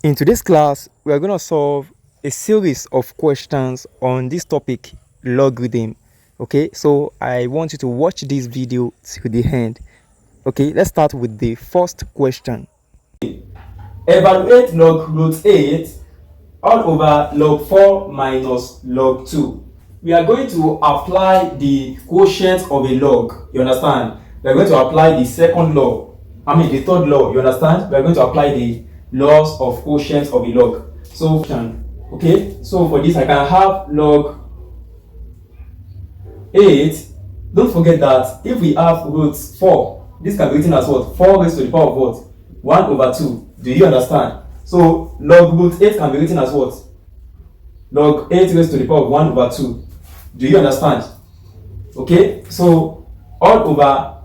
In today's class, we are going to solve a series of questions on this topic, logarithm. Okay, so I want you to watch this video to the end. Okay, let's start with the first question. Evaluate log root 8 all over log 4 minus log 2. We are going to apply the quotient of a log. You understand? We are going to apply the second law. The third law. You understand? We are going to apply the laws of quotient of a log. So, okay. So for this, I can have log 8. Don't forget that if we have root 4, this can be written as what? 4 raised to the power of what? 1 over 2. Do you understand? So log root 8 can be written as what? Log 8 raised to the power of 1 over 2. Do you understand? Okay, so all over,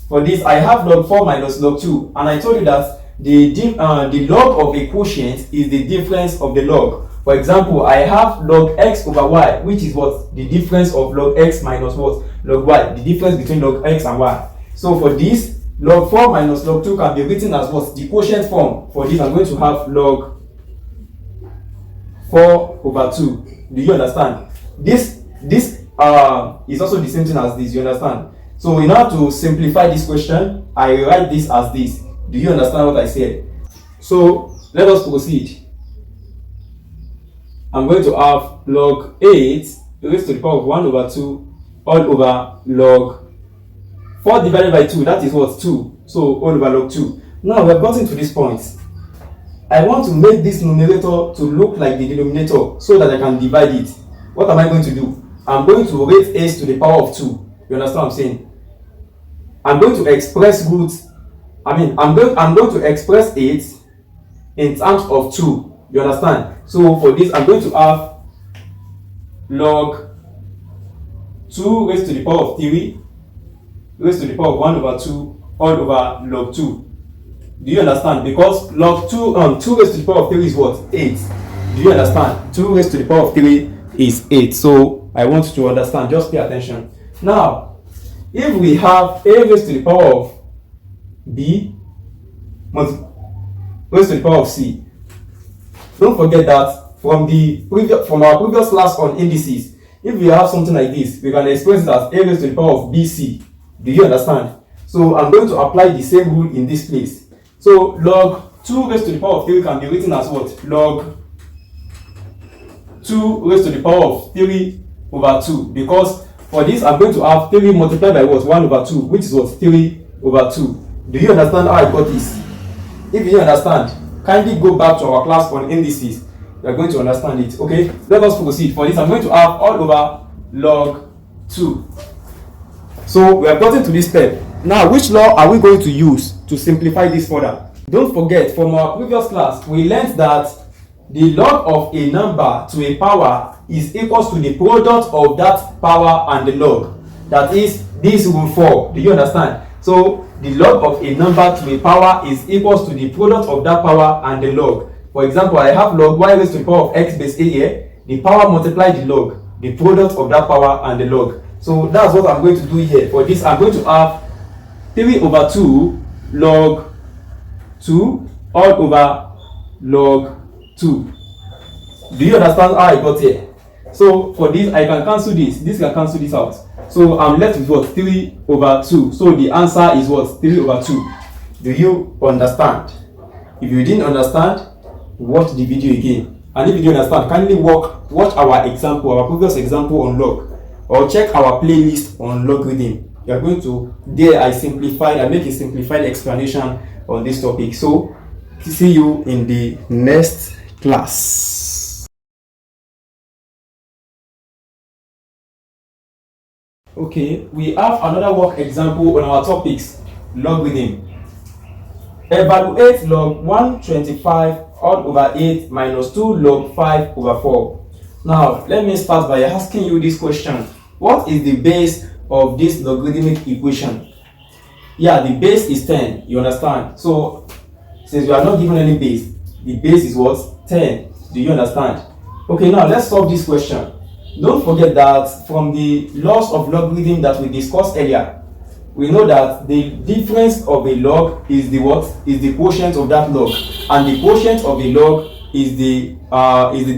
for this I have log 4 minus log 2, and I told you that the log of a quotient is the difference of the log. For example, I have log x over y, which is what? The difference of log x minus what? Log y, the difference between log x and y. So for this, log 4 minus log 2 can be written as what? The quotient form. For this, I'm going to have log 4 over 2. Do you understand? This is also the same thing as this. You understand? So in order to simplify this question, I write this as this. Do you understand what I said? So let us proceed. I'm going to have log 8 raised to the power of 1 over 2 all over log 4 divided by 2. That is what? 2. So all over log 2. Now we have gotten to this point. I want to make this numerator to look like the denominator so that I can divide it. What am I going to do? I'm going to raise a to the power of 2. You understand what I'm saying? I'm going to express I'm going to express it in terms of 2. You understand? So for this, I'm going to have log 2 raised to the power of 3 raised to the power of 1 over 2 all over log 2. Do you understand? Because log 2 raised to the power of 3 is what? 8. Do you understand? 2 raised to the power of 3 is 8. So I want you to understand. Just pay attention. Now, if we have a raised to the power of b raised to the power of c, don't forget that from our previous class on indices, if we have something like this, we can express it as a raised to the power of bc. Do you understand? So I'm going to apply the same rule in this place. So log 2 raised to the power of 3 can be written as what? Log 2 raised to the power of 3 over 2. Because for this, I'm going to have 3 multiplied by what? 1 over 2, which is what? 3 over 2. Do you understand how I got this? If you understand, kindly go back to our class on indices. You are going to understand it. Okay, let us proceed. For this, I'm going to have all over log 2. So we have gotten to this step. Now, which law are we going to use to simplify this further? Don't forget, from our previous class, we learned that the log of a number to a power is equal to the product of that power and the log. That is this rule 4. Do you understand? So the log of a number to a power is equal to the product of that power and the log. For example, I have log y raised to the power of x base a here. The power multiplied the log, the product of that power and the log. So that's what I'm going to do here. For this, I'm going to have 3 over 2 log 2 all over log 2. Do you understand how I got here? So for this, I can cancel this. This can cancel this out. So I'm left with what? 3 over 2. So the answer is what? 3 over 2. Do you understand? If you didn't understand, watch the video again. And if you didn't understand, kindly watch our example, our previous example on log, or check our playlist on logarithm. You are going to, there I make a simplified explanation on this topic. So see you in the next class. Okay, we have another work example on our topics, logarithm. Evaluate log 125 all over 8 minus 2 log 5 over 4. Now, let me start by asking you this question. What is the base of this logarithmic equation? Yeah, the base is 10. You understand? So, since we are not given any base, the base is what? 10. Do you understand? Okay, now let's solve this question. Don't forget that from the laws of logarithm that we discussed earlier, we know that the difference of a log is the what? Is the quotient of that log, and the quotient of a log is the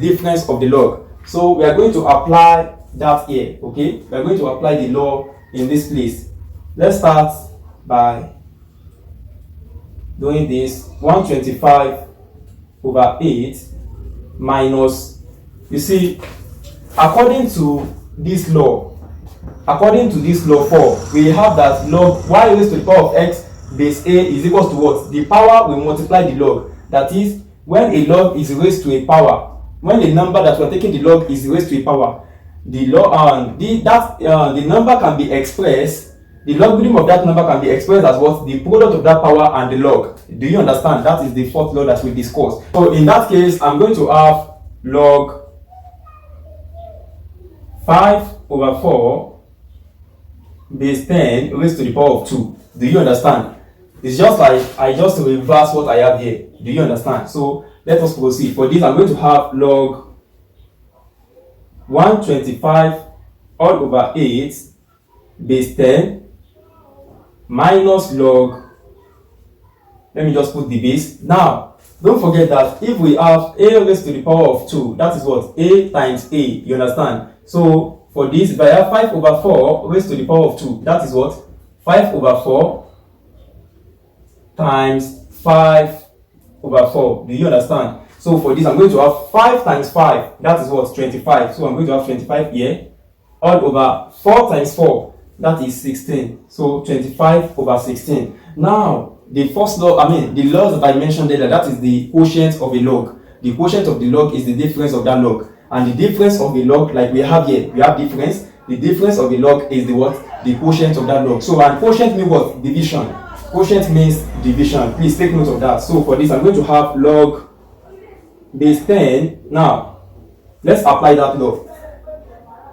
difference of the log. So we are going to apply that here. Okay, we are going to apply the law in this place. Let's start by doing this. 125 over 8 minus, you see, according to this law 4, we have that log y raised to the power of x base a is equals to what? The power will multiply the log. That is, when a log is raised to a power, when the number that we're taking the log is raised to a power, the number can be expressed, the logarithm of that number can be expressed as what? The product of that power and the log. Do you understand? That is the fourth law that we discussed. So in that case, I'm going to have log 5 over 4 base 10 raised to the power of 2. Do you understand? It's just like I just reverse what I have here. Do you understand? So let us proceed. For this, I'm going to have log 125 all over 8 base 10 minus log, let me just put the base. Now, don't forget that if we have a raised to the power of 2, that is what? A times a. You understand? So for this, if I have 5 over 4 raised to the power of 2, that is what? 5 over 4 times 5 over 4. Do you understand? So for this, I'm going to have 5 times 5. That is what? 25. So I'm going to have 25 here. All over 4 times 4. That is 16. So 25 over 16. Now, the first law, the laws that I mentioned earlier, that is the quotient of a log. The quotient of the log is the difference of that log. And the difference of a log, like we have here, we have difference. The difference of a log is the what? The quotient of that log. So, and quotient means what? Division. Quotient means division. Please take note of that. So for this, I'm going to have log base 10. Now, let's apply that law.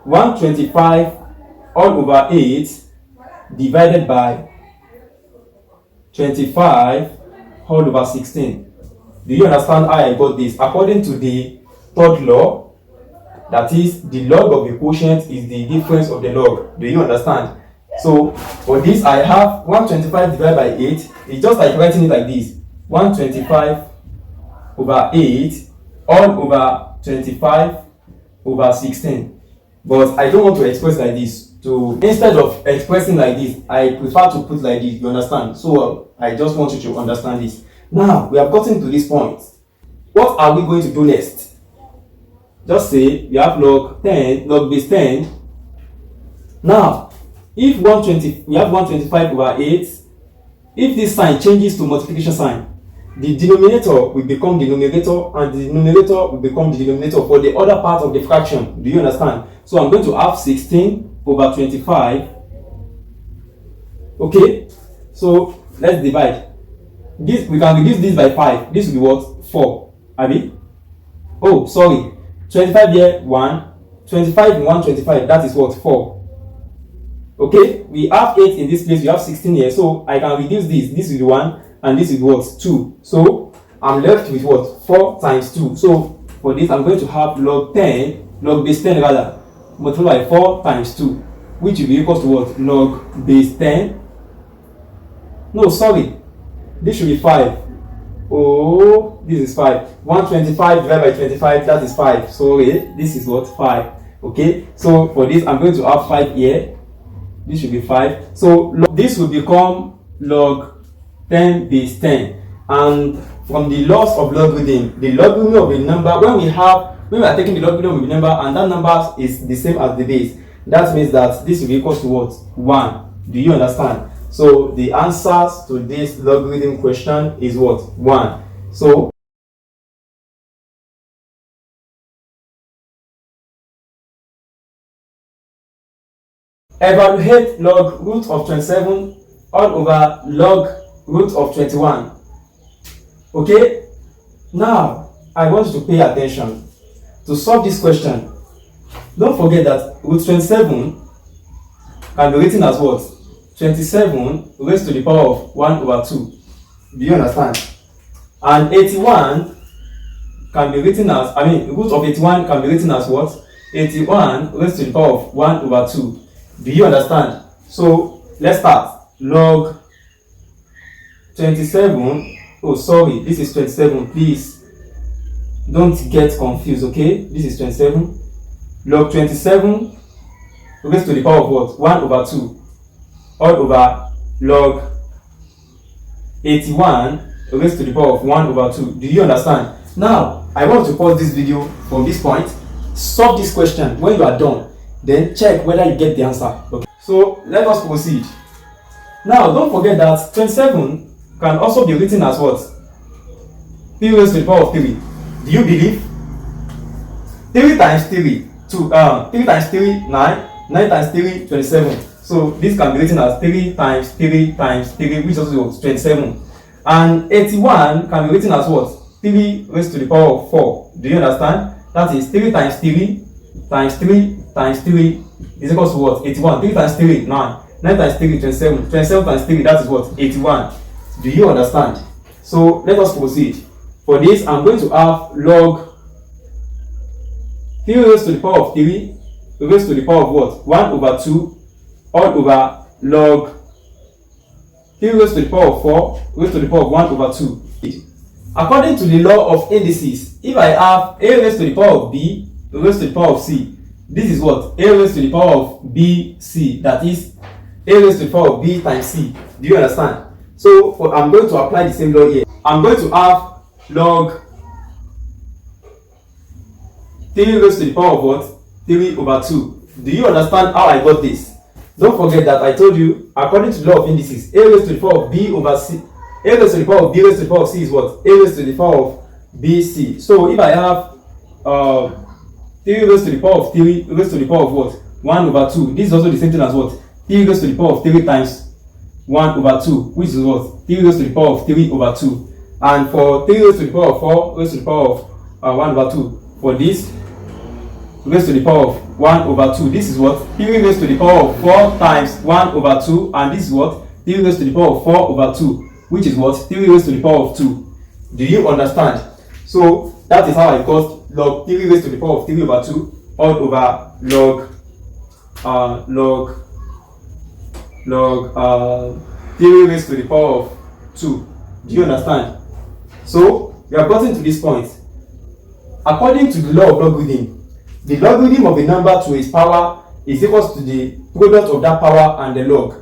125 all over 8 divided by 25 all over 16. Do you understand how I got this? According to the third law, that is, the log of the quotient is the difference of the log. Do you understand? So for this, I have 125 divided by 8. It's just like writing it like this: 125 over 8 all over 25 over 16. But I don't want to express like this. Instead of expressing like this, I prefer to put like this. You understand? So I just want you to understand this. Now we have gotten to this point. What are we going to do next? Just say we have log base 10. Now, if we have 125 over 8, if this sign changes to multiplication sign, the denominator will become the numerator and the numerator will become the denominator for the other part of the fraction. Do you understand? So I'm going to have 16 over 25. Okay, so let's divide. This, we can reduce this by 5. This will be what? 4. Abi? Oh, sorry. 25 here, 1. 25 in 125, that is what? 4. Okay, we have 8 in this place, we have 16 here. So I can reduce this. This is 1 and this is what? 2. So I'm left with what? 4 times 2. So for this, I'm going to have log base 10 rather, multiplied by 4 times 2, which will be equal to what? Log base 10. No, sorry. This should be 5. Oh, this is 5. 125 divided by 25, that is 5. Sorry, this is what? 5. Okay, so for this, I'm going to have 5 here. This should be 5. So this will become log 10 base 10. And from the laws of logarithm, the logarithm of a number, when we are taking the logarithm of a number and that number is the same as the base, that means that this will be equal to what? 1. Do you understand? So the answers to this logarithm question is what? 1. So evaluate log root of 27 all over log root of 21. Okay, now I want you to pay attention to solve this question. Don't forget that root 27 can be written as what? 27 raised to the power of 1 over 2. Do you understand? And 81 can be written as, root of 81 can be written as what? 81 raised to the power of 1 over 2. Do you understand? So let's start. log 27. Oh, sorry, this is 27. Please don't get confused, okay? This is 27. Log 27 raised to the power of what? 1 over 2 all over log 81 raised to the power of 1 over 2. Do you understand? Now, I want to pause this video from this point. Solve this question. When you are done, then check whether you get the answer. Okay. So, let us proceed. Now, don't forget that 27 can also be written as what? 3 raised to the power of 3. Do you believe? 3 times 3, 3 times 3, 9. 9 times 3, 27. So this can be written as 3 times 3 times 3, which also is 27. And 81 can be written as what? 3 raised to the power of 4. Do you understand? That is 3 times 3 times 3 times 3 is equal to what? 81. 3 times 3, 9. 9 times 3, 27. 27 times 3, that is what? 81. Do you understand? So let us proceed. For this, I'm going to have log 3 raised to the power of 3 raised to the power of what? 1 over 2 all over log 3 raised to the power of 4 raised to the power of 1 over 2. According to the law of indices, if I have a raised to the power of b raised to the power of c, this is what? A raised to the power of b c, that is a raised to the power of b times c. Do you understand? So I'm going to apply the same law here. I'm going to have log 3 raised to the power of what? 3 over 2. Do you understand how I got this? Don't forget that I told you, according to the law of indices, a raised to the power of b over c, a raised to the power of b raised to the power of c is what? A raised to the power of bc. So if I have 3 raised to the power of 3 raised to the power of what? 1 over 2. This is also the same thing as what? 3 raised to the power of 3 times 1 over 2, which is what? 3 raised to the power of 3 over 2. And for 3 raised to the power of 4 raised to the power of 1 over 2, for this raised to the power of 1 over 2. This is what? 3 raised to the power of 4 times 1 over 2. And this is what? 3 raised to the power of 4 over 2. Which is what? 3 raised to the power of 2. Do you understand? So that is how I got log 3 raised to the power of 3 over 2 all over log 3 raised to the power of 2. Do you understand? So we have gotten to this point. According to the law of logarithm, the logarithm of a number to its power is equal to the product of that power and the log.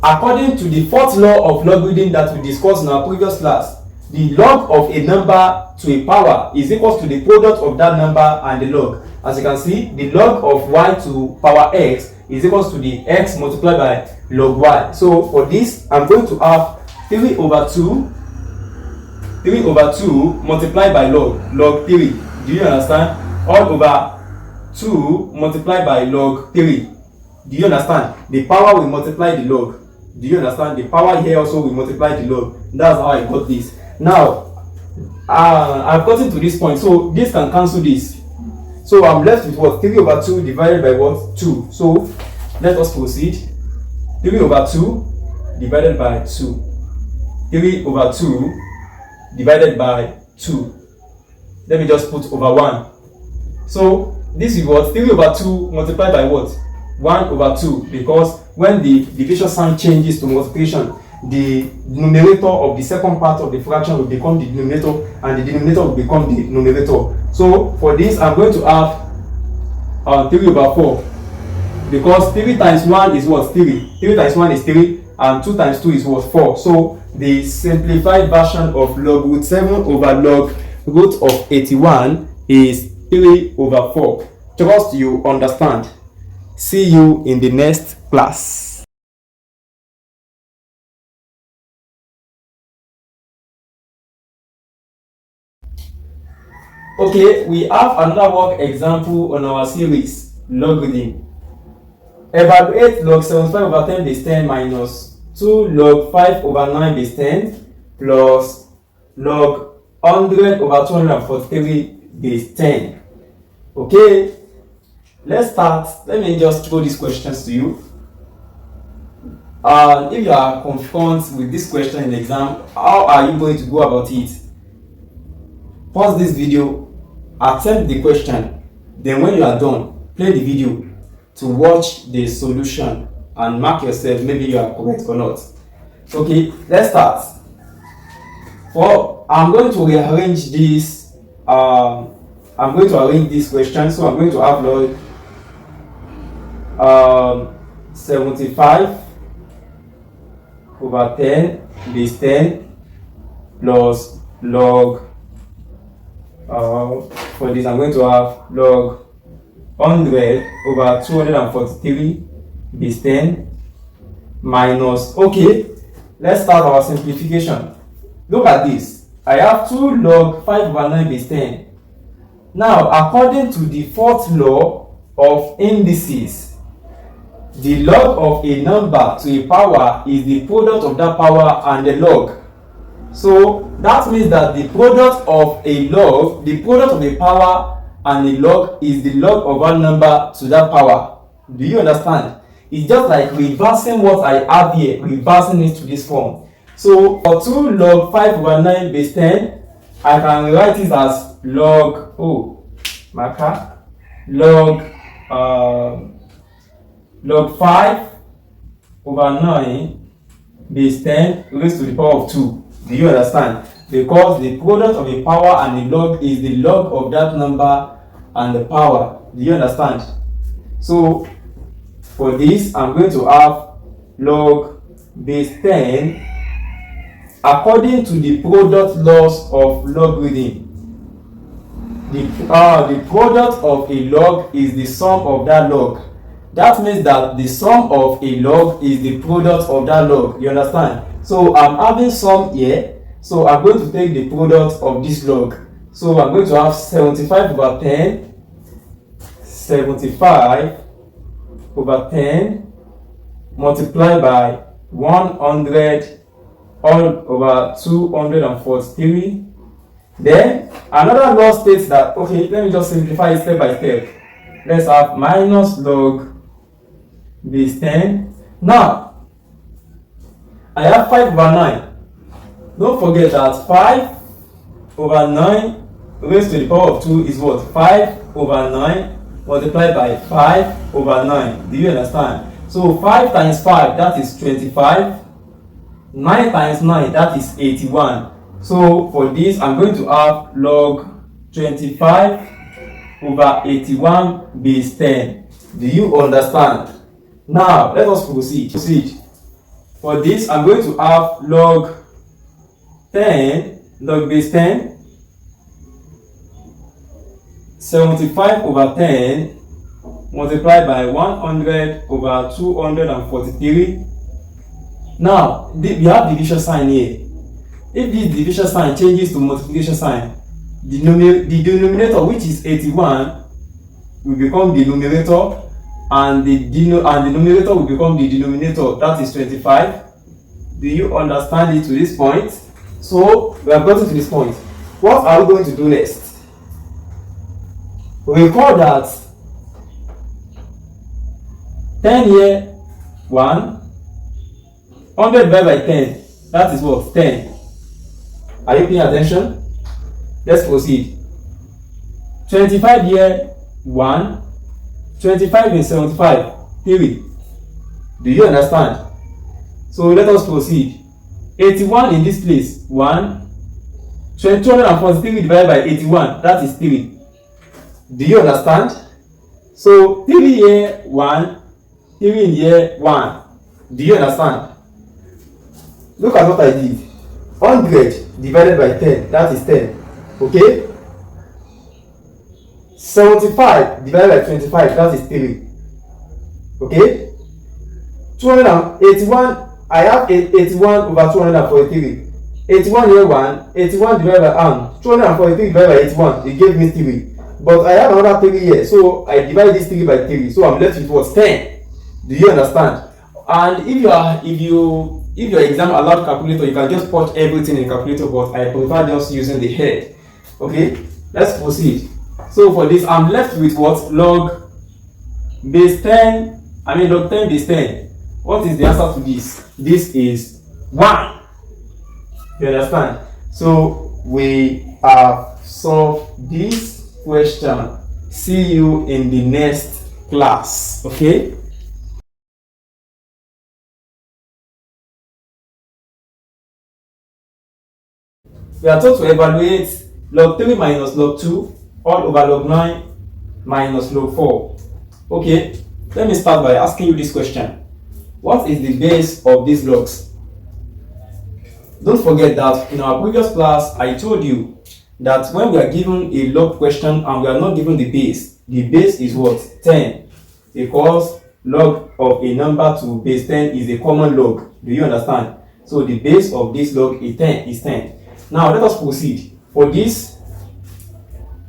According to the fourth law of logarithm that we discussed in our previous class, the log of a number to a power is equal to the product of that number and the log. As you can see, the log of y to power x is equal to the x multiplied by log y. So for this, I'm going to have 3 over 2 multiplied by log 3. Do you understand? All over 2 multiplied by log 3. Do you understand? The power will multiply the log. Do you understand? The power here also will multiply the log. That's how I got this. Now, I've gotten to this point. So this can cancel this. So I'm left with what? 3 over 2 divided by what? 2. So let us proceed. 3 over 2 divided by 2. 3 over 2 divided by 2. Let me just put over 1. So this is what? 3 over 2 multiplied by what? 1 over 2, because when the division sign changes to multiplication, the numerator of the second part of the fraction will become the denominator and the denominator will become the numerator. So for this, I'm going to have 3 over 4, because 3 times 1 is what? 3. 3 times 1 is 3 and 2 times 2 is what? 4. So the simplified version of log root 7 over log root of 81 is 3 over 4. Trust you understand. See you in the next class. Okay, we have another work example on our series, logarithm. Evaluate log 75 over 10 base 10 minus 2 log 5 over 9 base 10 plus log 100 over 243 base 10. Okay, let's start. Let me just throw these questions to you. If you are confronted with this question in the exam, how are you going to go about it? Pause this video, attempt the question, then when you are done, play the video to watch the solution and mark yourself, maybe you are correct or not. Okay, let's start. I'm going to rearrange this. I'm going to arrange this question. So I'm going to have log 75 over 10 base 10 plus log for this I'm going to have log 100 over 243 base 10 minus, okay, let's start our simplification. Look at this. I have 2 log 5 over 9 base 10. Now, according to the fourth law of indices, the log of a number to a power is the product of that power and the log. So that means that the product of a log, the product of a power and a log is the log of one number to that power. Do you understand? It's just like reversing what I have here, reversing it to this form. So for 2 log 5 over 9 base 10, I can write it as log, log 5 over 9 base 10 raised to the power of 2. Do you understand? Because the product of a power and a log is the log of that number and the power. Do you understand? So for this, I'm going to have log base 10 according to the product laws of logarithm. The product of a log is the sum of that log. That means that the sum of a log is the product of that log. You understand? So I'm having sum here. So I'm going to take the product of this log. So I'm going to have 75 over 10. 75 over 10 multiplied by 100 all over 243. Then another law states that, okay, let me just simplify it step by step. Let's have minus log base 10. Now I have 5 over 9. Don't forget that 5 over 9 raised to the power of 2 is what? 5 over 9 multiplied by 5 over 9. Do you understand? So 5 times 5, that is 25. 9 times 9, that is 81. So for this, I'm going to have log 25 over 81 base 10. Do you understand? Now, let us proceed. For this, I'm going to have log 10, log base 10, 75 over 10 multiplied by 100 over 243. Now, we have division sign here. If this division sign changes to multiplication sign, the denominator, which is 81, will become the numerator, and the numerator will become the denominator, that is 25. Do you understand it to this point? So we have gotten to this point. What are we going to do next? Recall that 10 here, 1, 100 divided by 10, that is what? 10. Are you paying attention? Let's proceed. 25 here, 1, 25 in 75, 3. Do you understand? So let us proceed. 81 in this place, 1, 243 divided by 81, that is 3. Do you understand? So 3 here, 1, 3 in here, 1. Do you understand? Look at what I did. 100 divided by 10, that is 10. Okay? 75 divided by 25, that is 3. Okay? 281, I have 81 over 243. 81 here 1, 81 divided by 243 divided by 81, it gave me 3. But I have another 3 here, so I divide this 3 by 3, so I'm left with what? 10. Do you understand? And if your exam allowed calculator, you can just put everything in calculator, but I prefer just using the head. Okay, let's proceed. So for this, I'm left with what? Log base 10, log 10 base 10. What is the answer to this? This is 1. You understand? So we have solved this question. See you in the next class. Okay? We are told to evaluate log 3 minus log 2 all over log 9 minus log 4. Okay, let me start by asking you this question. What is the base of these logs? Don't forget that in our previous class, I told you that when we are given a log question and we are not given the base is what? 10. Because log of a number to base 10 is a common log. Do you understand? So the base of this log is 10. Now let us proceed. For this,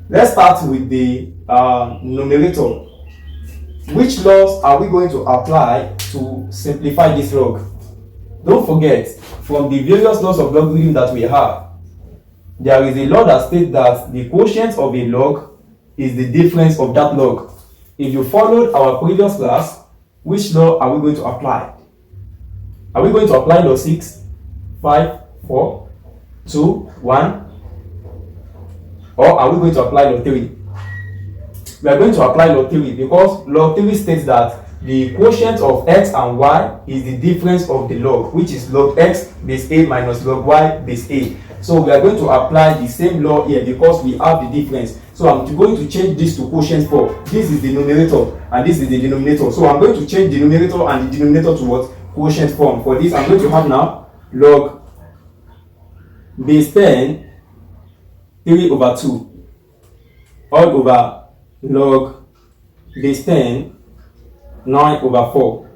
let's start with the numerator. Which laws are we going to apply to simplify this log? Don't forget, from the various laws of logarithm that we have, there is a law that states that the quotient of a log is the difference of that log. If you followed our previous class, which law are we going to apply? Are we going to apply law 6, 5, 4, 2, 1? Or are we going to apply law 3? We are going to apply law 3 because law 3 states that the quotient of x and y is the difference of the log, which is log x base a minus log y base a. So we are going to apply the same law here because we have the difference. So I'm going to change this to quotient form. This is the numerator and this is the denominator. So I'm going to change the numerator and the denominator to what? Quotient form. For this, I'm going to have now log base 10 3 over 2 all over log base 10 9 over 4.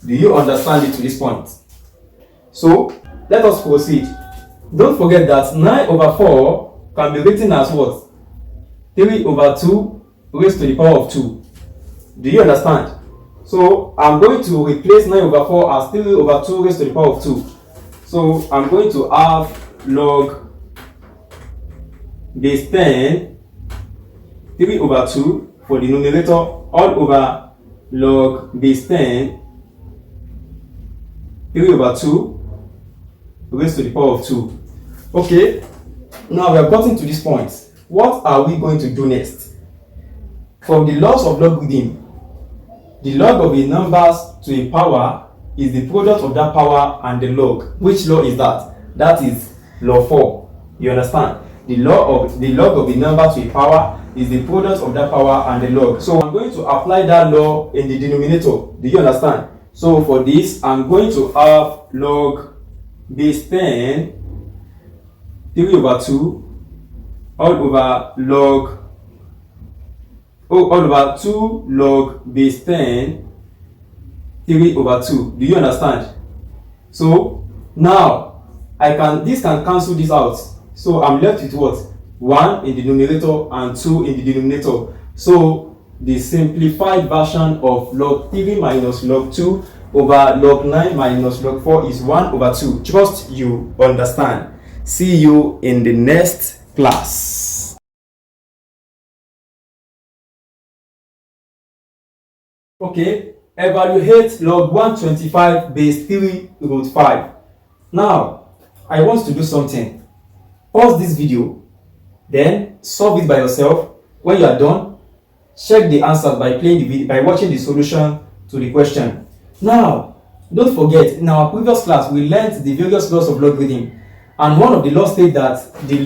Do you understand it to this point? So let us proceed. Don't forget that 9 over 4 can be written as what? 3 over 2 raised to the power of 2. Do you understand? So I'm going to replace 9 over 4 as 3 over 2 raised to the power of 2. So I'm going to have log base 10 3 over 2 for the numerator all over log base 10 3 over 2 raised to the power of 2. Okay, now we have gotten to this point. What are we going to do next? From the laws of logarithm, the log of a number to a power is the product of that power and the log. Which law is that? That is law 4. You understand? The log of a number to a power is the product of that power and the log. So I'm going to apply that law in the denominator. Do you understand? So for this, I'm going to have log base 10 3 over 2 all over 2 log base 10 3 over 2. Do you understand? So now this can cancel this out. So I'm left with what? 1 in the numerator and 2 in the denominator. So the simplified version of log 3 minus log 2 over log 9 minus log 4 is 1 over 2. Trust you understand. See you in the next class. Okay, evaluate log 125 base 3 root 5. Now, I want to do something. Pause this video, then solve it by yourself. When you are done, check the answers by watching the solution to the question. Now, don't forget, in our previous class, we learned the various laws of logarithm. And one of the laws states that the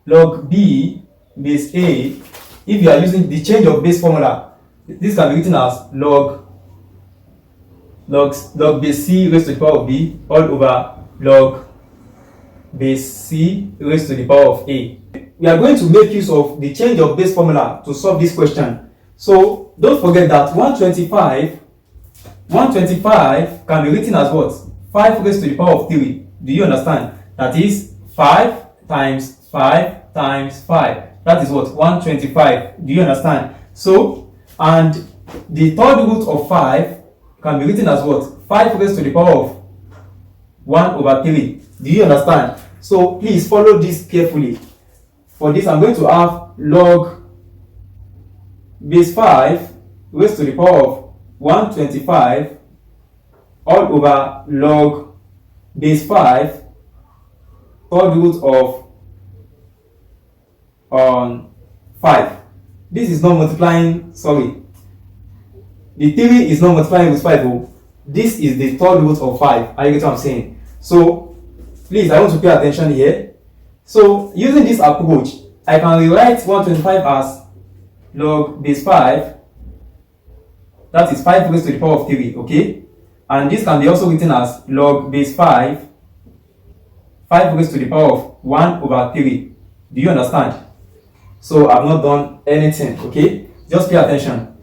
log b base a, if you are using the change of base formula, this can be written as log base c raised to the power of b all over log base c raised to the power of a. We are going to make use of the change of base formula to solve this question. So don't forget that 125 can be written as what? 5 raised to the power of 3. Do you understand? That is 5 times 5 times 5. That is what? 125. Do you understand? So, and the third root of 5 can be written as what? 5 raised to the power of 1 over 3. Do you understand? So, please follow this carefully. For this, I'm going to have log base 5 raised to the power of 125 all over log base 5 third root of 5. This is not multiplying, sorry. The 3 is not multiplying with 5. Oh. This is the third root of 5. Are you get what I'm saying? So Please, I want to pay attention here. So using this approach, I can rewrite 125 as log base 5. That is 5 raised to the power of 3, okay? And this can be also written as log base 5, 5 raised to the power of 1 over 3. Do you understand? So I've not done anything, okay? Just pay attention.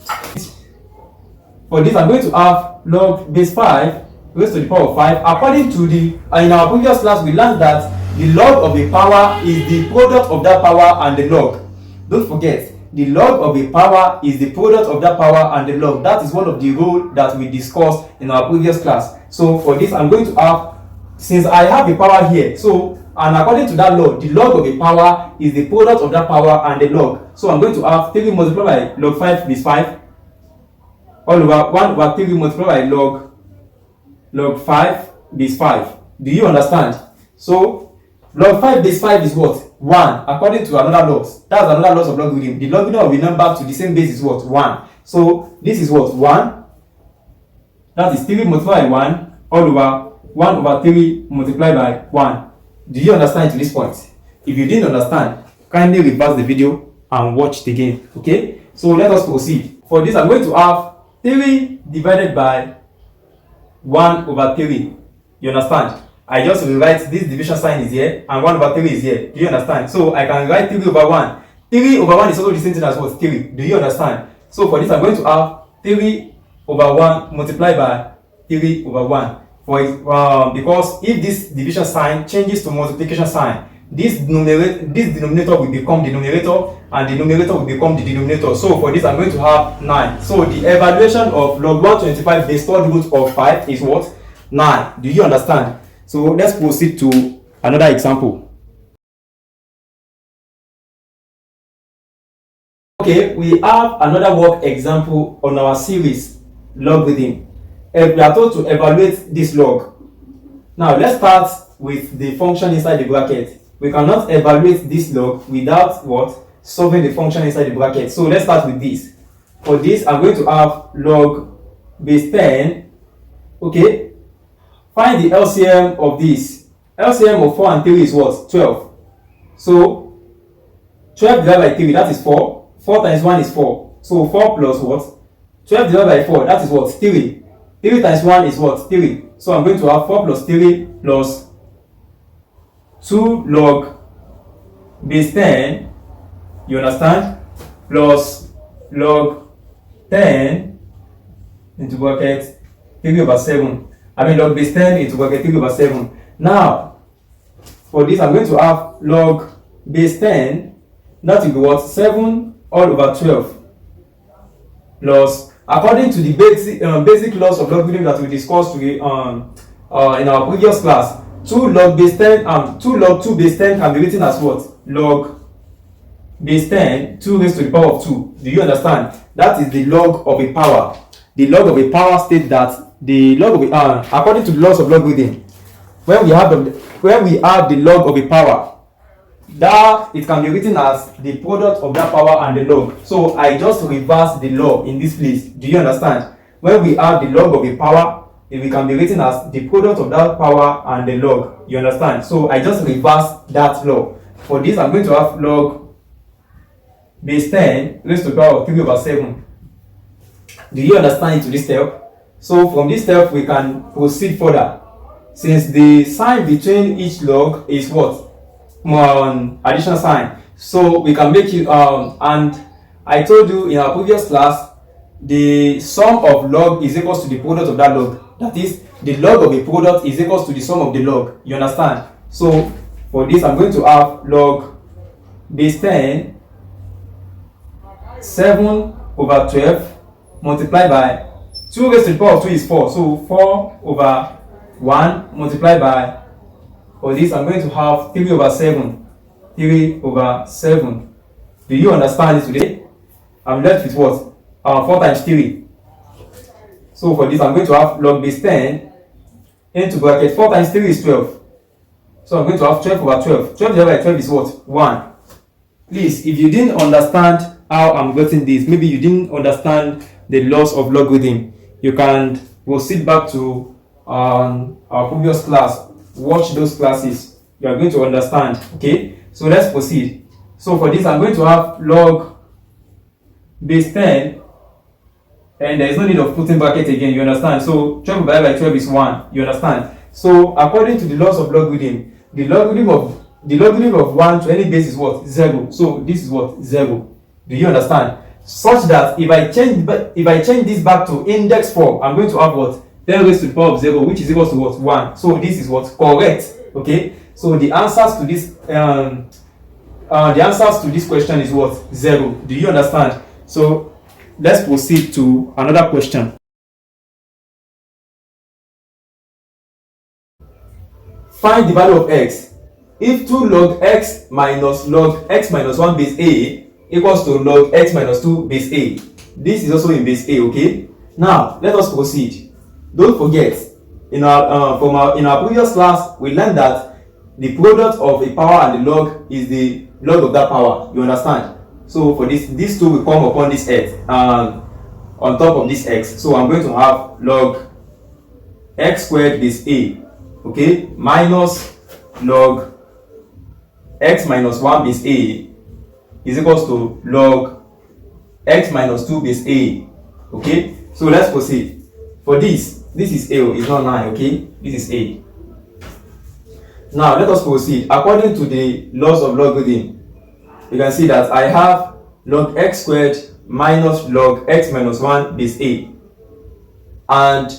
For this, I'm going to have log base 5 raised to the power of 5. According to in our previous class, we learned that the log of a power is the product of that power and the log. Don't forget, the log of a power is the product of that power and the log. That is one of the rules that we discussed in our previous class. So for this, I'm going to have, since I have a power here, and according to that law, the log of a power is the product of that power and the log. So I'm going to have 3 multiplied by log 5 base 5 all over 1 over 3 multiplied by log 5 base 5. Do you understand? So log 5 base 5 is what? 1, according to another laws. That's another laws of logarithm. The logarithm of a number to the same base is what? 1. So this is what? 1. That is 3 multiplied by 1 all over 1 over 3 multiplied by 1. Do you understand to this point? If you didn't understand, kindly reverse the video and watch it again. Okay? So let us proceed. For this, I'm going to have 3 divided by 1 over 3. You understand? I just rewrite this division sign is here and 1 over 3 is here. Do you understand? So I can write 3 over 1. 3 over 1 is also the same thing as what? 3. Do you understand? So for this, I'm going to have 3 over 1 multiplied by 3 over 1. Because if this division sign changes to multiplication sign, this denominator will become the numerator and the numerator will become the denominator. So for this, I'm going to have 9. So the evaluation of log 125 base 3rd root of 5 is what? 9. Do you understand? So let's proceed to another example. Okay, we have another work example on our series logarithm. We are told to evaluate this log. Now let's start with the function inside the bracket. We cannot evaluate this log without what? Solving the function inside the bracket. So let's start with this. For this, I'm going to have log base 10. Okay. Find the LCM of this. LCM of 4 and 3 is what? 12. So 12 divided by 3, that is 4. 4 times 1 is 4. So 4 plus what? 12 divided by 4, that is what? 3. 3 times 1 is what? 3. So I'm going to have 4 plus 3 plus 2 log base 10. You understand? Plus log 10 into bracket 3 over 7. Log base 10 into bracket 3 over 7. Now, for this, I'm going to have log base 10. That will be what? 7 all over 12. Plus, according to the basic laws of logarithm that we discussed in our previous class, 2 log 2 base 10 can be written as what? Log base 10, 2 raised to the power of 2. Do you understand? That is the log of a power. The log of a power states that the log of according to the laws of logarithm, when we have the log of a power, that it can be written as the product of that power and the log. So I just reverse the law in this place. Do you understand? When we have the log of a power, it can be written as the product of that power and the log. You understand? So I just reverse that law. For this, I'm going to have log base 10 raised to the power of 3 over 7. Do you understand into this step? So from this step, we can proceed further. Since the sign between each log is what? Additional sign. So we can make it, and I told you in our previous class, the sum of log is equals to the product of that log. That is, the log of a product is equals to the sum of the log. You understand? So for this, I'm going to have log base 10, 7 over 12 multiplied by 2 raised to the power of 2 is 4. So 4 over 1 multiplied by, for this, I'm going to have 3 over 7. 3 over 7. Do you understand it today? I'm left with what? 4 times 3. So for this, I'm going to have log base 10 into bracket 4 times 3 is 12. So I'm going to have 12 over 12. 12 divided by 12 is what? 1. Please, if you didn't understand how I'm getting this, maybe you didn't understand the laws of logarithm, you can proceed back to our previous class watch those classes, you are going to understand. Okay, so let's proceed. So for this, I'm going to have log base 10, and there is no need of putting bracket again, you understand. So 12 divided by 12 is 1, you understand. So according to the laws of logarithm, the logarithm of 1 to any base is what? 0. So this is what? 0. Do you understand? Such that if I change this back to index form, I'm going to have what? 10 raised to the power of 0, which is equal to what? 1. So this is what? Correct. Okay, so the answers to this question is what? 0. Do you understand? So let's proceed to another question. Find the value of x if 2 log x minus 1 base a equals to log x minus 2 base a. This is also in base a. Okay, now let us proceed. Don't forget, in our previous class we learned that the product of a power and the log is the log of that power. You understand? So for this, these two will come upon this x and on top of this x. So I'm going to have log x squared base a, okay, minus log x minus 1 base a is equals to log x minus 2 base a. Okay, so let's proceed. For this is a, it's not 9. Okay, this is a. Now let us proceed. According to the laws of logarithm, you can see that I have log x squared minus log x minus 1 base a, and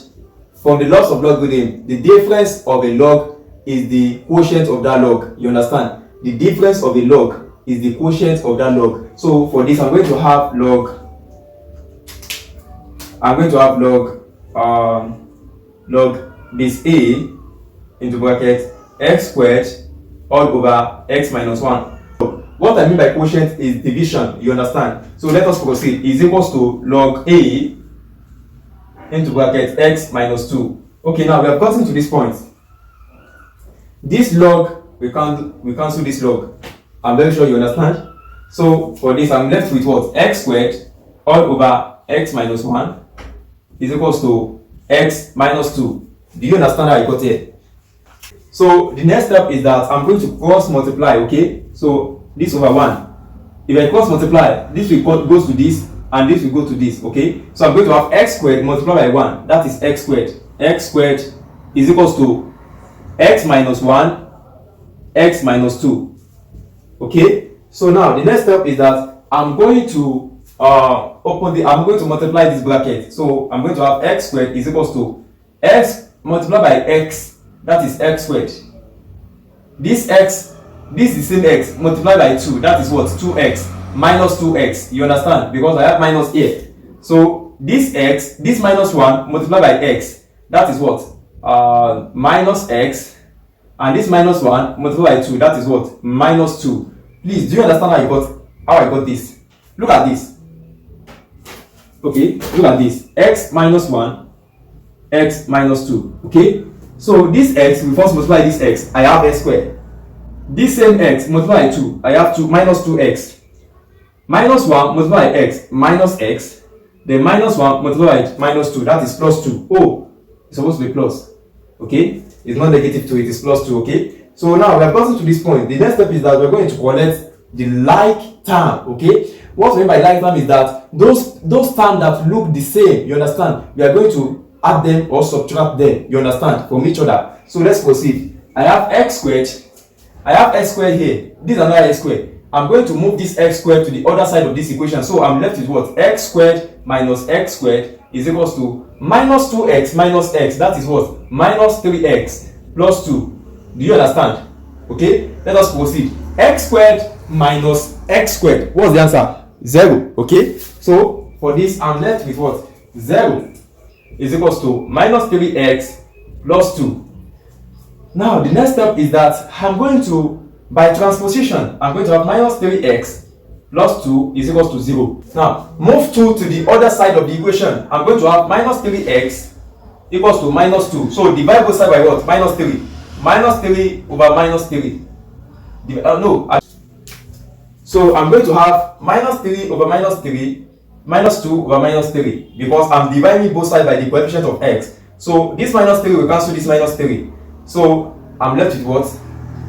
from the laws of logarithm, the difference of a log is the quotient of that log. You understand? The difference of a log is the quotient of that log. So for this, I'm going to have log base a into bracket x squared all over x minus 1. What I mean by quotient is division. You understand? So let us proceed. Is equals to log a into bracket x minus 2. Okay, now we have gotten to this point. This log, we cancel this log. I'm very sure you understand. So for this, I'm left with what? X squared all over x minus 1 is equals to x minus 2. Do you understand how I got here? So the next step is that I'm going to cross multiply. Okay, so this over 1. If I cross multiply, this will goes to this and this will go to this. Okay, so I'm going to have x squared multiplied by 1. That is x squared. X squared is equals to x minus 1 x minus 2. Okay, so now the next step is that I'm going to multiply this bracket. So I'm going to have x squared is equals to x multiplied by x, that is x squared. This is the same x multiplied by 2, that is what? 2x minus 2x. You understand? Because I have minus here. So this minus 1 multiplied by x, that is what? Minus x, and this minus 1 multiplied by 2, that is what? Minus 2. Please, do you understand how I got this? Look at this. Okay, look at this. X minus 1, x minus 2. Okay, so this x, we first multiply this x, I have x squared. This same x multiplied by 2, I have 2 minus 2x. Minus 1 multiplied by x minus x. Then minus 1 multiplied by minus 2, that is plus 2. Oh, it's supposed to be plus. Okay, it's not negative 2, it is plus 2. Okay, so now we have gotten to this point. The next step is that we're going to collect the like term. Okay, what we mean by like term is that those terms that look the same, you understand, we are going to add them or subtract them, you understand, from each other. So let's proceed. I have x squared here. This is another x squared. I'm going to move this x squared to the other side of this equation. So I'm left with what? X squared minus x squared is equals to minus 2x minus x. That is what? Minus 3x plus 2. Do you understand? Okay, let us proceed. X squared minus x squared. What's the answer? 0. Okay, so for this, I'm left with what? 0 is equals to minus 3x plus 2. Now the next step is that I'm going to, by transposition, I'm going to have minus 3x plus 2 is equals to 0. Now move 2 to the other side of the equation. I'm going to have minus 3x equals to minus 2. So divide both sides by what? Minus 3. Minus 3 over minus 3. So I'm going to have minus 3 over minus 3 minus 2 over minus 3, because I'm dividing both sides by the coefficient of x. So this minus 3 will cancel this minus 3. So I'm left with what?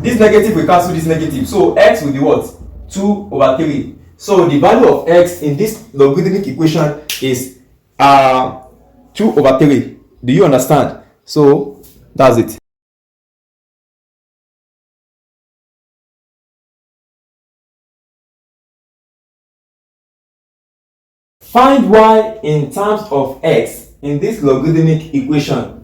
This negative will cancel this negative, so x will be what? 2 over 3. So the value of x in this logarithmic equation is 2 over 3. Do you understand? So that's it. Find y in terms of x in this logarithmic equation.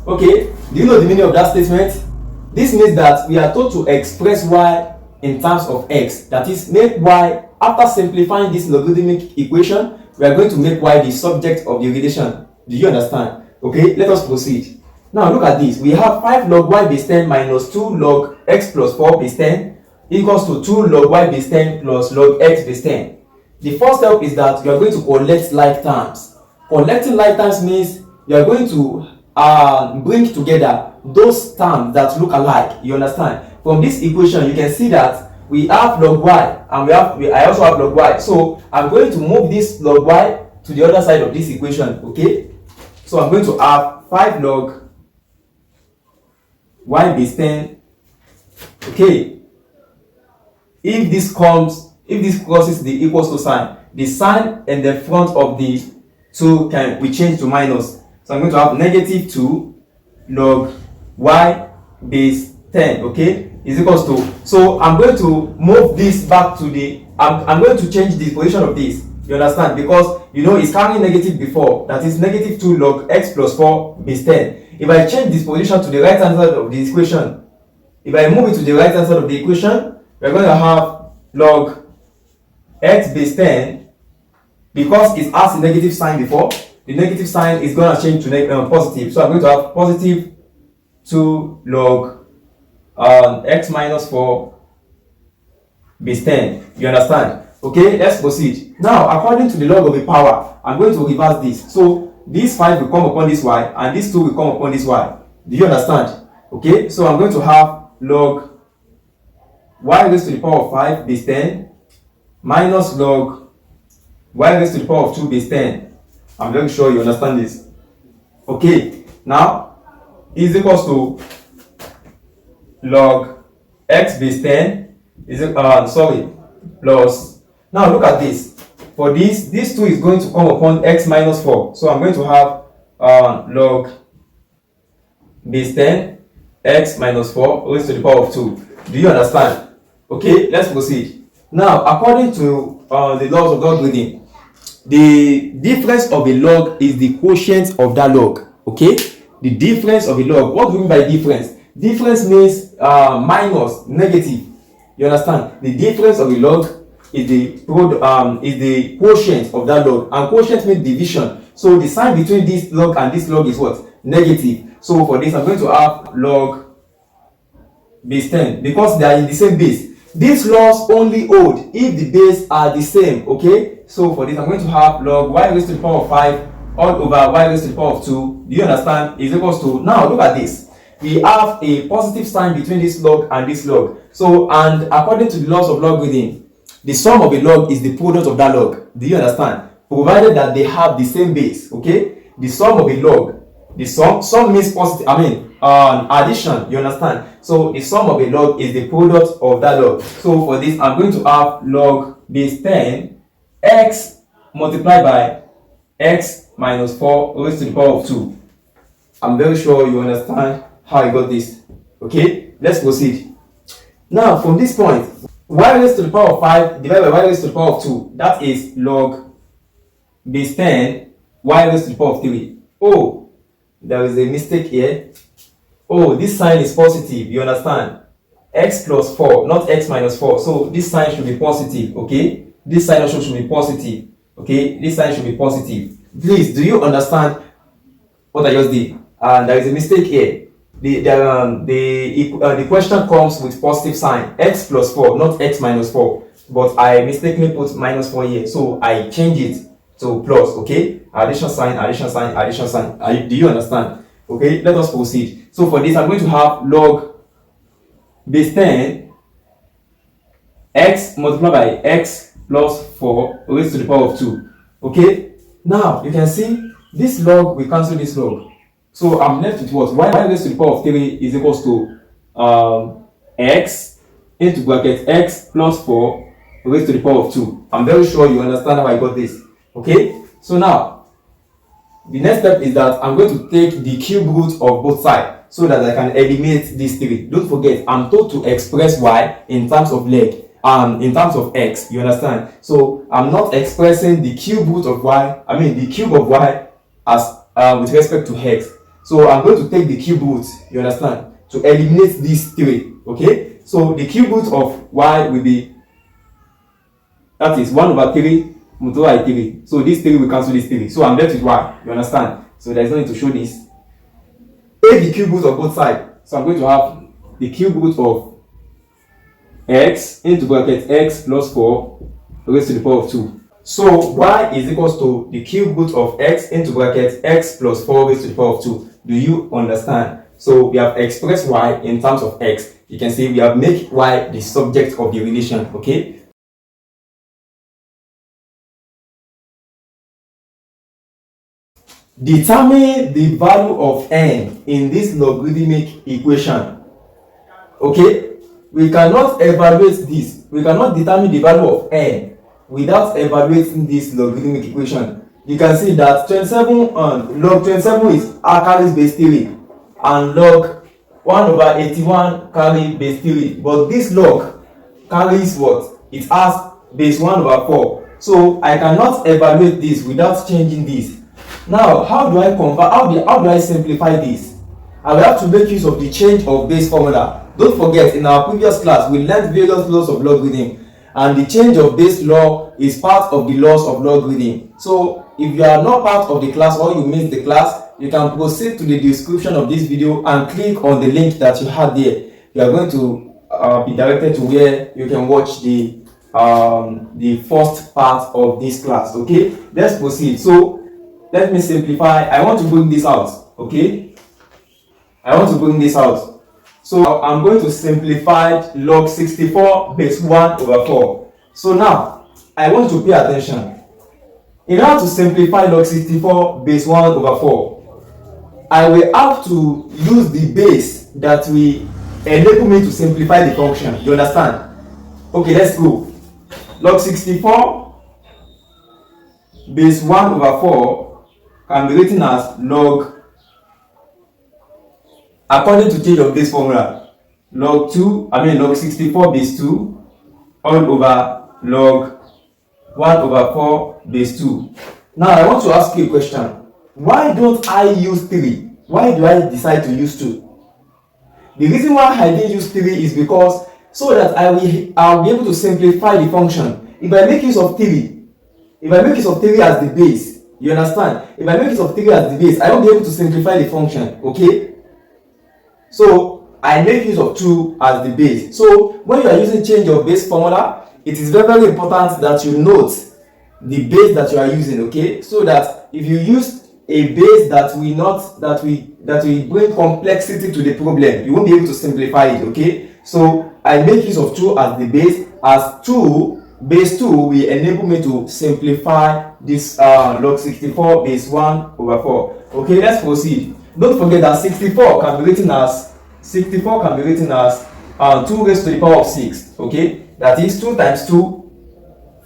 Okay, do you know the meaning of that statement? This means that we are told to express y in terms of x. That is, make y, after simplifying this logarithmic equation, we are going to make y the subject of the relation. Do you understand? Okay, let us proceed. Now look at this. We have 5 log y base 10 minus 2 log x plus 4 base 10 equals to 2 log y base 10 plus log x base 10. The first step is that you are going to collect like terms. Collecting like terms means you are going to bring together those terms that look alike. You understand? From this equation, you can see that we have log y and I also have log y. So I'm going to move this log y to the other side of this equation. Okay? So I'm going to have 5 log y base 10. Okay? If this crosses the equals to sign, the sign in the front of the 2 we change to minus. So I'm going to have negative 2 log y base 10, okay, is equals to, so I'm going to move this back to the, I'm going to change the position of this, you understand, because you know it's carrying negative before, that is negative 2 log x plus 4 base 10. If I change this position to the right hand side of the equation, if I move it to the right hand side of the equation, we're going to have log x base 10, because it has a negative sign before, the negative sign is going to change to positive. So I'm going to have positive 2 log x minus 4 base 10. You understand? Okay, let's proceed. Now, according to the log of the power, I'm going to reverse this. So this 5 will come upon this y, and this 2 will come upon this y. Do you understand? Okay, so I'm going to have log y raised to the power of 5 base 10 minus log y raised to the power of 2 base 10. I'm very sure you understand this. Okay, now is equals to log x base 10 is plus, now look at this. For this 2 is going to come upon x minus 4. So I'm going to have log base 10 x minus 4 raised to the power of 2. Do you understand? Okay, let's proceed. Now, according to the laws of logarithm, the difference of a log is the quotient of that log. Okay, the difference of a log. What do we mean by difference? Difference means minus, negative. You understand? The difference of a log is the quotient of that log, and quotient means division. So the sign between this log and this log is what? Negative. So for this, I'm going to have log base 10 because they are in the same base. These laws only hold if the base are the same. Okay, so for this, I'm going to have log y raised to the power of 5 all over y raised to the power of 2. Do you understand? Is equals to, now look at this. We have a positive sign between this log and this log. So, and according to the laws of logarithm, the sum of a log is the product of that log. Do you understand? Provided that they have the same base. Okay, the sum of a log, the sum means positive, addition. You understand? So the sum of a log is the product of that log. So for this, I'm going to have log base 10 x multiplied by x minus 4 raised to the power of 2. I'm very sure you understand how I got this. Okay, let's proceed. Now from this point, y raised to the power of 5 divided by y raised to the power of 2, that is log base 10 y raised to the power of 3. Oh, there is a mistake here. Oh, this sign is positive. You understand? X plus 4, not x minus 4. So this sign should be positive. Okay, this sign also should be positive. Okay, this sign should be positive. Please, do you understand what I just did? There is a mistake here. The question comes with positive sign, x plus 4, not x minus 4. But I mistakenly put minus 4 here, so I change it to plus. Okay, addition sign, addition sign, addition sign. Do you understand? Okay, let us proceed. So for this, I'm going to have log base 10 x multiplied by x plus 4 raised to the power of 2. Okay, now you can see this log will cancel this log. So I'm left with what? Y raised to the power of 3 is equals to x into bracket x plus 4 raised to the power of 2. I'm very sure you understand how I got this. Okay, so now the next step is that I'm going to take the cube root of both sides so that I can eliminate these 3. Don't forget, I'm told to express y in terms of leg, in terms of x, you understand? So I'm not expressing the cube root of y, the cube of y as with respect to x. So I'm going to take the cube root, you understand, to eliminate these 3. Okay, so the cube root of y will be, that is 1 over 3 multiplied by 3. So this 3 will cancel this 3. So I'm left with y, you understand? So there's no need to show this. Take the cube root of both sides. So I'm going to have the cube root of x into bracket x plus 4 raised to the power of 2. So y is equals to the cube root of x into bracket x plus 4 raised to the power of 2. Do you understand? So we have expressed y in terms of x. You can see we have made y the subject of the relation. Okay. Determine the value of n in this logarithmic equation. Okay, we cannot evaluate this. We cannot determine the value of n without evaluating this logarithmic equation. You can see that 27 log 27 is carries base 3 and log 1 over 81 carry base 3. But this log carries what? It has base 1 over 4. So I cannot evaluate this without changing this. Now, how do I convert? How do I simplify this? I will have to make use of the change of base formula. Don't forget, in our previous class, we learned various laws of logarithm, and the change of base law is part of the laws of logarithm. So, if you are not part of the class or you missed the class, you can proceed to the description of this video and click on the link that you had there. You are going to be directed to where you can watch the first part of this class. Okay, let's proceed. So let me simplify. I want to bring this out. Okay, I want to bring this out. So I'm going to simplify log 64 base 1 over 4. So now I want to pay attention. In order to simplify log 64 base 1 over 4, I will have to use the base that will enable me to simplify the function. You understand? Okay, let's go. Log 64 base 1 over 4 can be written as log, according to change of base formula, log 64 base 2 all over log 1 over 4 base 2. Now I want to ask you a question. Why don't I use 3? Why do I decide to use 2? The reason why I didn't use 3 is because so that I'll be able to simplify the function. If I make use of 3, as the base, you understand? If I make use of 3 as the base, I won't be able to simplify the function. Okay? So I make use of 2 as the base. So when you are using change of base formula, it is very, very important that you note the base that you are using. Okay? So that if you use a base that will bring complexity to the problem, you won't be able to simplify it. Okay? So I make use of 2 as the base, as 2 base 2 will enable me to simplify this log 64 base 1 over 4. Okay, let's proceed. Don't forget that 64 can be written as 2 raised to the power of 6. Okay, that is 2 times 2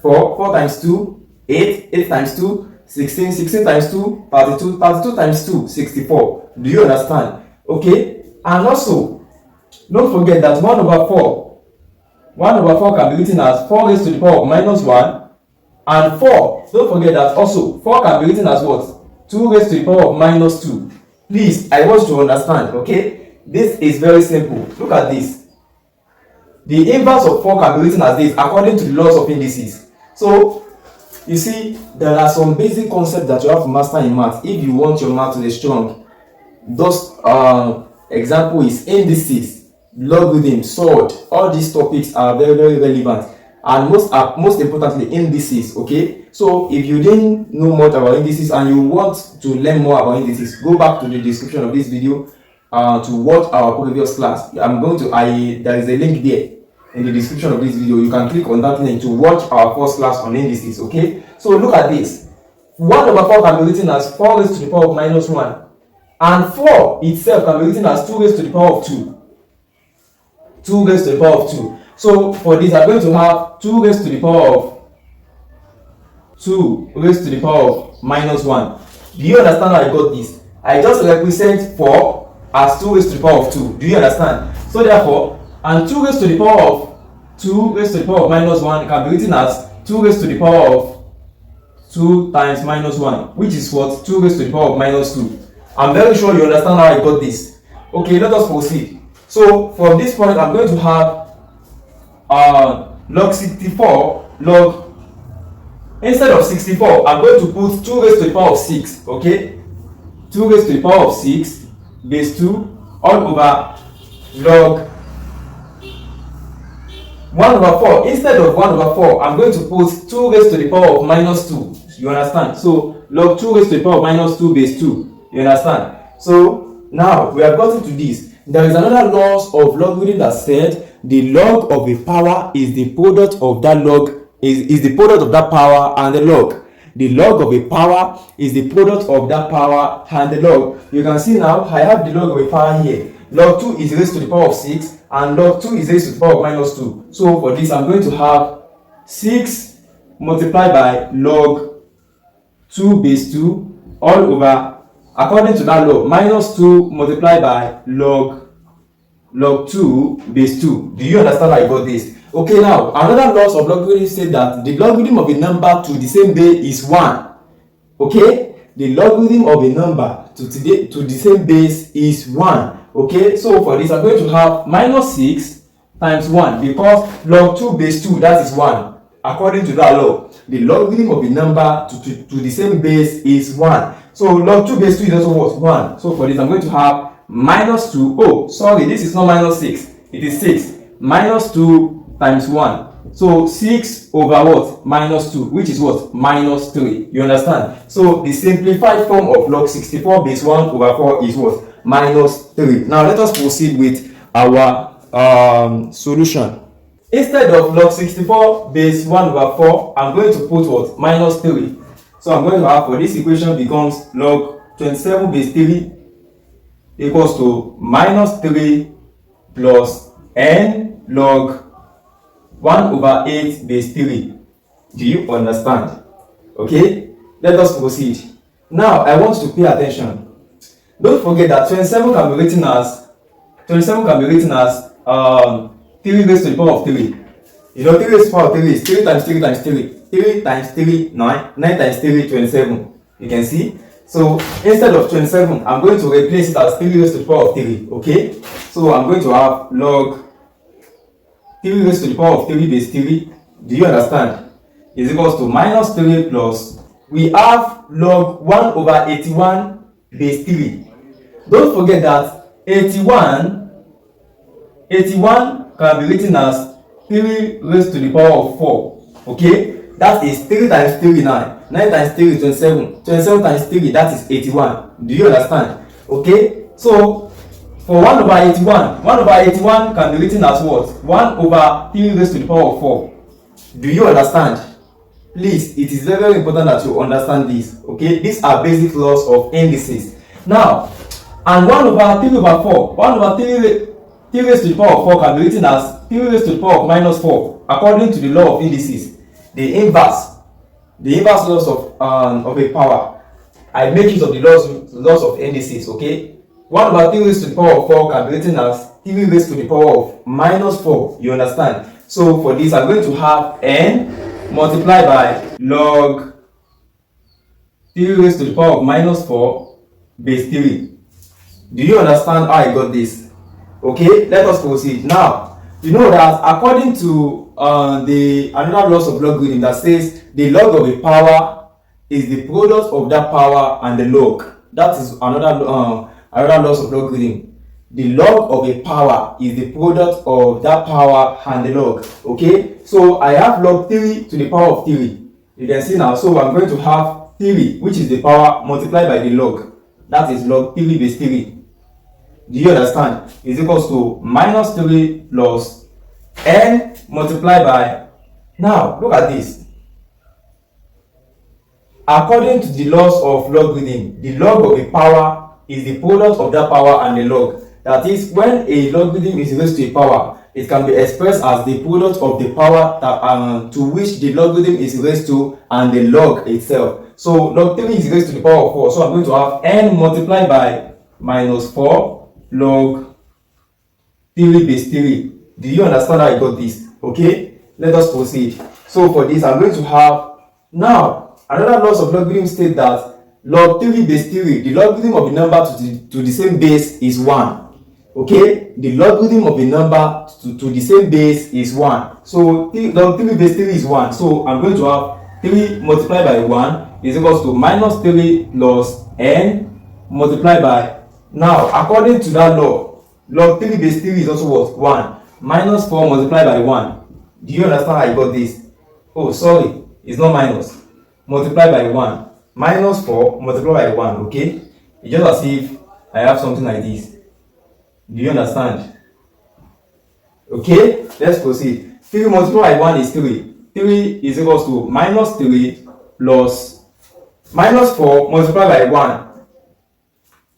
4, 4 times 2 8, 8 times 2 16, 16 times 2 32, 32 times 2 64. Do you understand? Okay, and also don't forget that 1 over 4 can be written as 4 raised to the power of minus 1, and 4, don't forget that also 4 can be written as what? 2 raised to the power of minus 2. Please, I want you to understand. Okay, this is very simple. Look at this. The inverse of 4 can be written as this according to the laws of indices. So you see, there are some basic concepts that you have to master in math if you want your math to be strong. Those example is indices, logarithm, surd. All these topics are very, very relevant, and most importantly indices. Okay, so if you didn't know much about indices and you want to learn more about indices, go back to the description of this video to watch our previous class. There is a link there in the description of this video. You can click on that link to watch our first class on indices. Okay, so look at this. 1 over 4 can be written as 4 raised to the power of minus 1, and 4 itself can be written as 2 raised to the power of 2. 2 raised to the power of 2. So for this, I'm going to have 2 raised to the power of 2 raised to the power of minus 1. Do you understand how I got this? I just represent 4 as 2 raised to the power of 2. Do you understand? So therefore, and 2 raised to the power of 2 raised to the power of minus 1 can be written as 2 raised to the power of 2 times minus 1, which is what? 2 raised to the power of minus 2. I'm very sure you understand how I got this. Okay, let us proceed. So from this point, I'm going to have log 64 log. Instead of 64, I'm going to put 2 raised to the power of 6. Okay, 2 raised to the power of 6 base 2 all over log 1 over 4. Instead of 1 over 4, I'm going to put 2 raised to the power of minus 2. You understand? So log 2 raised to the power of minus 2 base 2. You understand? So now we have gotten to this. There is another law of logarithm that said the log of a power is the product of that log is the product of that power and the log. The log of a power is the product of that power and the log. You can see now I have the log of a power here. Log 2 is raised to the power of 6 and log 2 is raised to the power of minus 2. So for this, I'm going to have 6 multiplied by log 2 base 2 all over, according to that law, minus 2 multiplied by log 2 base 2. Do you understand how I got this? Okay, now another law of logarithm said that the logarithm of a number to the same base is 1. Okay, the logarithm of a number to the same base is 1. Okay, so for this, I'm going to have minus 6 times 1 because log 2 base 2, that is 1. According to that law, the logarithm of a number to the same base is 1. So log 2 base 2 is also what? 1. So for this, I'm going to have minus 2. Oh, sorry, this is not minus 6. It is 6. Minus 2 times 1. So 6 over what? Minus 2, which is what? Minus 3. You understand? So the simplified form of log 64 base 1 over 4 is what? Minus 3. Now let us proceed with our solution. Instead of log 64 base 1 over 4, I'm going to put what? Minus 3. So I'm going to have, for this equation becomes log 27 base 3 equals to minus 3 plus n log 1 over 8 base 3. Do you understand? Okay, let us proceed. Now I want you to pay attention. Don't forget that 27 can be written as 3 raised to the power of 3. You know, 3 raised to the power of 3 is 3 times 3 times 3. 3 times 3, 9. 9 times 3, 27. You can see. So instead of 27, I'm going to replace it as 3 raised to the power of 3. Okay? So I'm going to have log 3 raised to the power of 3 base 3. Do you understand? Is equals to minus 3 plus. We have log 1 over 81 base 3. Don't forget that 81 can be written as 3 raised to the power of 4. Okay? That is 3 times 3, 9. 9 times 3 is 27. 27 times 3, that is 81. Do you understand? Okay? So, for 1 over 81, 1 over 81 can be written as what? 1 over 3 raised to the power of 4. Do you understand? Please, it is very, very important that you understand this. Okay? These are basic laws of indices. Now, and 1 over 3 over 4, 1 over 3 raised to the power of 4 can be written as 3 raised to the power of minus 4, according to the law of indices. The inverse laws of a power. I make use of the laws of indices. Okay, 1 over 3 raised to the power of 4 can be written as 3 raised to the power of minus 4. You understand? So for this, I'm going to have n multiplied by log 3 raised to the power of minus 4 base 3. Do you understand how I got this? Okay, let us proceed. Now, you know that according to the another laws of logarithm that says the log of a power is the product of that power and the log. That is another laws of logarithm. The log of a power is the product of that power and the log. Okay, so I have log 3 to the power of 3. You can see now. So I'm going to have 3, which is the power, multiplied by the log. That is log 3 base 3. Do you understand? Is equals to minus 3 plus n multiplied by. Now look at this. According to the laws of logarithm, the log of a power is the product of that power and the log. That is, when a logarithm is raised to a power, it can be expressed as the product of the power that, to which the logarithm is raised to and the log itself. So log 3 is raised to the power of 4. So I'm going to have n multiplied by minus 4 log 3 base 3. Do you understand how I got this? Okay, let us proceed. So for this, I'm going to have, now, another laws of logarithm state that log 3 base 3, the logarithm of a number to the same base is 1. Okay, the logarithm of a number to the same base is 1. So log 3 base 3 is 1. So I'm going to have 3 multiplied by 1 is equals to minus 3 plus n multiplied by, now according to that law, log 3 base 3 is also what? 1. Minus 4 multiplied by 1. Do you understand how I got this? Oh, sorry, it's not minus. Multiplied by 1. Minus 4 multiplied by 1, okay? It's just as if I have something like this. Do you understand? Okay, let's proceed. 3 multiplied by 1 is 3. 3 is equals to minus 3 plus minus 4 multiplied by 1.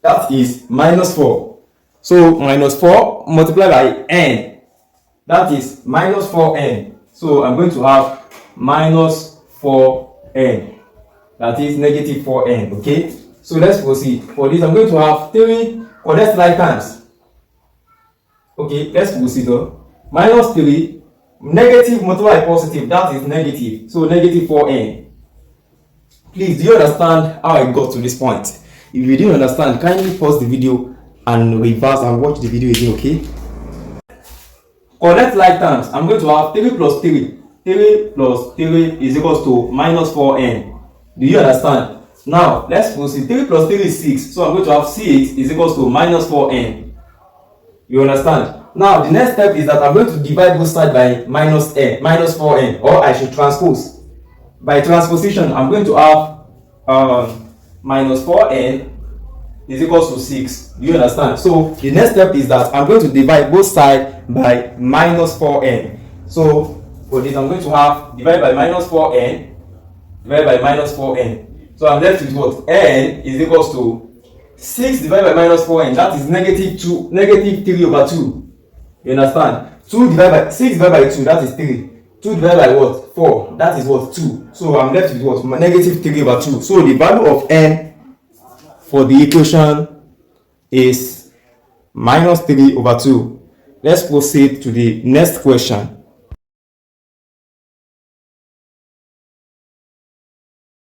That is minus 4. So minus 4 multiplied by n. That is minus 4n. So I'm going to have minus 4n. That is negative 4n. Okay, so let's proceed. For this, I'm going to have 3 correct like terms. Okay, let's proceed though. Minus 3, negative multiplied by positive, that is negative. So negative 4n. Please, do you understand how I got to this point? If you didn't understand, kindly pause the video and reverse and watch the video again, okay? Correct like terms, I'm going to have 3 plus 3. 3 plus 3 is equals to minus 4n. Do you understand? Now, let's proceed. 3 plus 3 is 6. So I'm going to have 6 is equals to minus 4n. You understand? Now, the next step is that I'm going to divide both sides by minus 4n, or I should transpose. By transposition, I'm going to have minus 4n is equals to 6. Do you understand? So, the next step is that I'm going to divide both sides by minus 4n. So, for this, I'm going to have divided by minus 4n, divided by minus 4n. So, I'm left with what? N is equals to 6 divided by minus 4n, that is negative 3 over 2. You understand? 2 divided by 6 divided by 2, that is 3. 2 divided by what? 4, that is what? 2. So I'm left with what? Negative 3 over 2. So the value of n for the equation is minus 3 over 2. Let's proceed to the next question.